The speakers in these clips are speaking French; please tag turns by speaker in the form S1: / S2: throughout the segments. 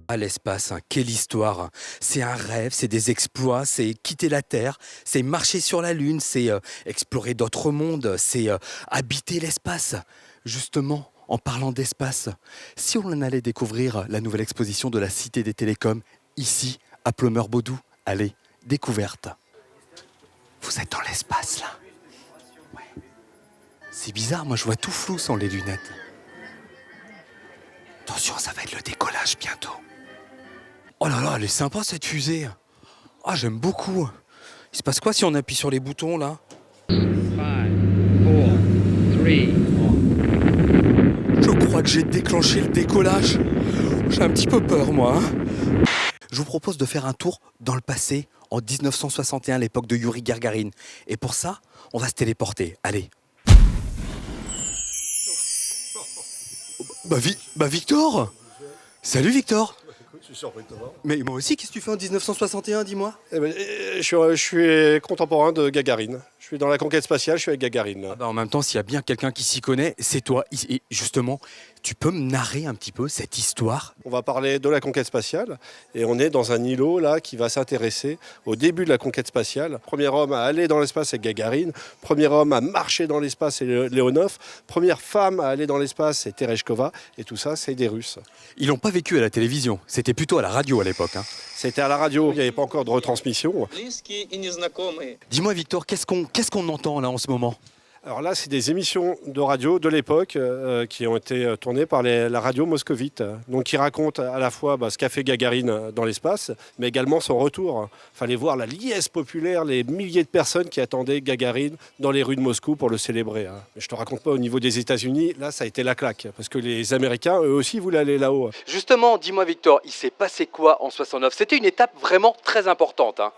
S1: Ah, l'espace, hein, quelle histoire! C'est un rêve, c'est des exploits, c'est quitter la Terre, c'est marcher sur la Lune, c'est explorer d'autres mondes, c'est habiter l'espace. Justement, en parlant d'espace, si on allait découvrir la nouvelle exposition de la Cité des Télécoms, ici, à Plomeur-Baudou, allez, découverte. Vous êtes dans l'espace, là? Ouais. C'est bizarre, moi je vois tout flou sans les lunettes. Attention, ça va être le décollage bientôt. Oh là là, elle est sympa cette fusée. Ah, j'aime beaucoup. Il se passe quoi si on appuie sur les boutons là?
S2: 5, 4, 3.
S1: Je crois que j'ai déclenché le décollage. J'ai un petit peu peur moi. Je vous propose de faire un tour dans le passé, en 1961, l'époque de Yuri Gagarin. Et pour ça, on va se téléporter. Allez. Bah Victor! Salut Victor!
S3: Je suis surpris de te voir.
S1: Mais moi aussi, qu'est-ce que tu fais en 1961, dis-moi?
S3: Je suis contemporain de Gagarine. Je suis dans la conquête spatiale, je suis avec Gagarine. Là.
S1: Ah bah en même temps, s'il y a bien quelqu'un qui s'y connaît, c'est toi. Et justement, tu peux me narrer un petit peu cette histoire?
S3: On va parler de la conquête spatiale et on est dans un îlot là qui va s'intéresser au début de la conquête spatiale. Premier homme à aller dans l'espace, c'est Gagarine. Premier homme à marcher dans l'espace, c'est Leonov. Première femme à aller dans l'espace, c'est Tereshkova. Et tout ça, c'est des Russes.
S1: Ils n'ont pas vécu à la télévision, c'était plutôt à la radio à l'époque. Hein.
S3: C'était à la radio, il n'y avait pas encore de retransmission.
S1: Dis-moi Victor, qu'est-ce qu'on entend là en ce moment?
S3: Alors là, c'est des émissions de radio de l'époque qui ont été tournées par la radio moscovite. Donc qui racontent à la fois ce qu'a fait Gagarine dans l'espace, mais également son retour. Il fallait voir la liesse populaire, les milliers de personnes qui attendaient Gagarine dans les rues de Moscou pour le célébrer. Je te raconte pas au niveau des États-Unis, là ça a été la claque, parce que les Américains, eux aussi, voulaient aller là-haut.
S1: Justement, dis-moi Victor, il s'est passé quoi en 69? C'était une étape vraiment très importante. Hein.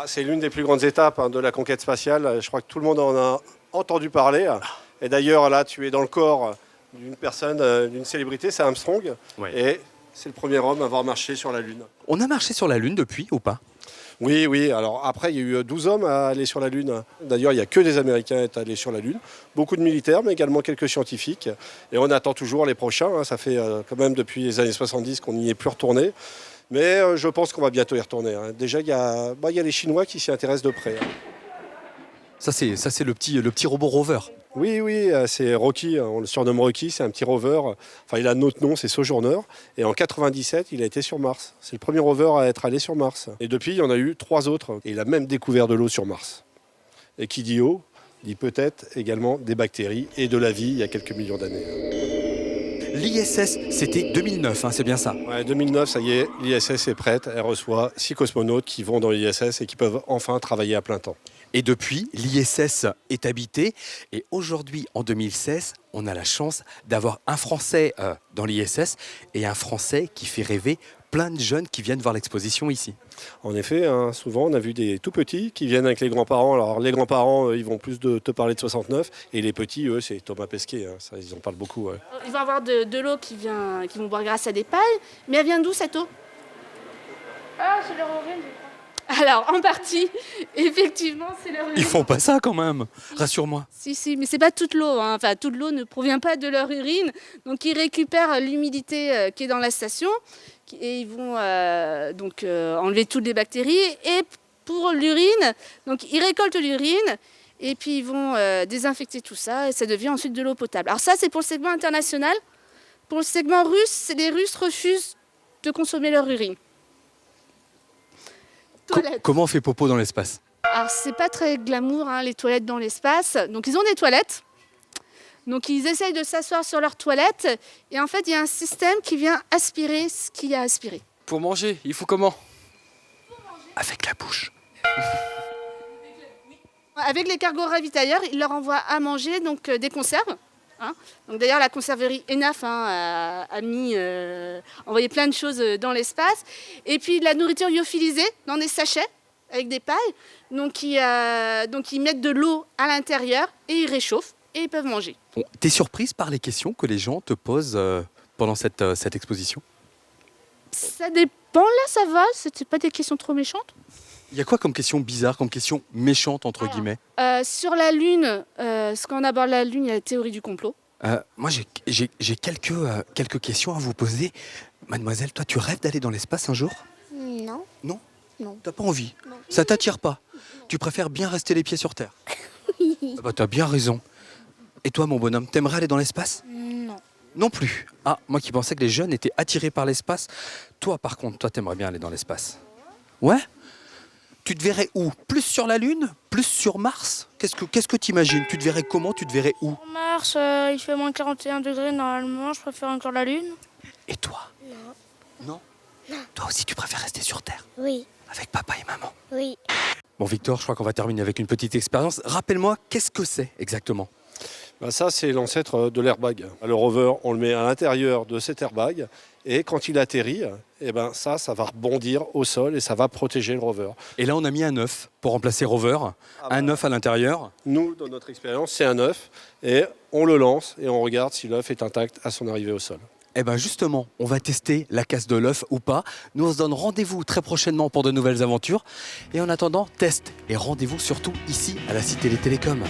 S3: C'est l'une des plus grandes étapes de la conquête spatiale. Je crois que tout le monde en a entendu parler. Et d'ailleurs, là, tu es dans le corps d'une personne, d'une célébrité, c'est Armstrong.
S1: Ouais.
S3: Et c'est le premier homme à avoir marché sur la Lune.
S1: On a marché sur la Lune depuis ou pas?
S3: Oui. Alors après, il y a eu 12 hommes à aller sur la Lune. D'ailleurs, il n'y a que des Américains à aller sur la Lune. Beaucoup de militaires, mais également quelques scientifiques. Et on attend toujours les prochains. Ça fait quand même depuis les années 70 qu'on n'y est plus retourné. Mais je pense qu'on va bientôt y retourner. Déjà, il y a les Chinois qui s'y intéressent de près.
S1: Ça c'est le petit robot rover.
S3: Oui, c'est Rocky, on le surnomme Rocky, c'est un petit rover. Enfin, il a un autre nom, c'est Sojourner. Et en 97, il a été sur Mars. C'est le premier rover à être allé sur Mars. Et depuis, il y en a eu 3 autres. Et il a même découvert de l'eau sur Mars. Et qui dit eau, dit peut-être également des bactéries et de la vie il y a quelques millions d'années.
S1: L'ISS, c'était 2009, hein, c'est bien ça?
S3: Ouais, 2009, ça y est, l'ISS est prête. Elle reçoit 6 cosmonautes qui vont dans l'ISS et qui peuvent enfin travailler à plein temps.
S1: Et depuis, l'ISS est habité. Et aujourd'hui, en 2016, on a la chance d'avoir un Français dans l'ISS et un Français qui fait rêver plein de jeunes qui viennent voir l'exposition ici.
S3: En effet, souvent on a vu des tout petits qui viennent avec les grands-parents. Alors les grands-parents, ils vont plus te parler de 69 et les petits, eux, c'est Thomas Pesquet. Ça, ils en parlent beaucoup. Ouais.
S4: Ils vont avoir de l'eau qui vont boire grâce à des pailles. Mais elle vient d'où cette eau? Ah, c'est leur urine, je crois. Alors, en partie, effectivement, c'est leur urine.
S1: Ils font pas ça quand même, rassure-moi.
S4: Si, mais c'est pas toute l'eau. Hein. Enfin, toute l'eau ne provient pas de leur urine. Donc, ils récupèrent l'humidité qui est dans la station et ils vont enlever toutes les bactéries. Et pour l'urine, donc ils récoltent l'urine et puis ils vont désinfecter tout ça et ça devient ensuite de l'eau potable. Alors ça, c'est pour le segment international. Pour le segment russe, les Russes refusent de consommer leur urine.
S1: Comment on fait popo dans l'espace?
S4: Alors c'est pas très glamour, hein, les toilettes dans l'espace. Donc ils ont des toilettes. Donc ils essayent de s'asseoir sur leurs toilettes. Et en fait, il y a un système qui vient aspirer ce qu'il y a aspiré.
S2: Pour manger, il faut comment?
S1: Avec la bouche.
S4: Avec les cargos ravitailleurs, ils leur envoient à manger donc, des conserves. Hein. Donc d'ailleurs, la conserverie ENAF a envoyé plein de choses dans l'espace. Et puis de la nourriture lyophilisée dans des sachets avec des pailles. Donc ils mettent de l'eau à l'intérieur et ils réchauffent et ils peuvent manger.
S1: Bon, t'es surprise par les questions que les gens te posent pendant cette exposition?
S4: Ça dépend, là ça va, c'était pas des questions trop méchantes.
S1: Il y a quoi comme question bizarre, comme question méchante entre guillemets?
S4: Sur la Lune, quand on aborde la Lune, il y a la théorie du complot.
S1: Moi j'ai quelques questions à vous poser. Mademoiselle, toi, tu rêves d'aller dans l'espace un jour?
S2: Non.
S1: Non?
S2: Non.
S1: T'as pas envie?
S2: Non.
S1: Ça t'attire pas? Tu préfères bien rester les pieds sur terre? Ah bah, t'as bien raison. Et toi, mon bonhomme, t'aimerais aller dans l'espace?
S2: Non.
S1: Non plus. Ah, moi qui pensais que les jeunes étaient attirés par l'espace. Toi, par contre, toi, t'aimerais bien aller dans l'espace. Ouais? Tu te verrais où? Plus sur la Lune? Plus sur Mars? Qu'est-ce que t'imagines? Tu te verrais comment? Tu te verrais où?
S5: En mars, il fait moins 41 degrés normalement, je préfère encore la lune.
S1: Et toi? Non. Non? Toi aussi, tu préfères rester sur Terre?
S2: Oui.
S1: Avec papa et maman?
S2: Oui.
S1: Bon, Victor, je crois qu'on va terminer avec une petite expérience. Rappelle-moi, qu'est-ce que c'est exactement?
S3: Bah, ça, c'est l'ancêtre de l'airbag. Le rover, on le met à l'intérieur de cet airbag et quand il atterrit, eh ben, ça va rebondir au sol et ça va protéger le rover.
S1: Et là, on a mis un œuf pour remplacer Rover. Un œuf à l'intérieur.
S3: Nous, dans notre expérience, c'est un œuf et on le lance et on regarde si l'œuf est intact à son arrivée au sol.
S1: Eh bien justement, on va tester la casse de l'œuf ou pas. Nous, on se donne rendez-vous très prochainement pour de nouvelles aventures. Et en attendant, test et rendez-vous surtout ici à la Cité des Télécoms.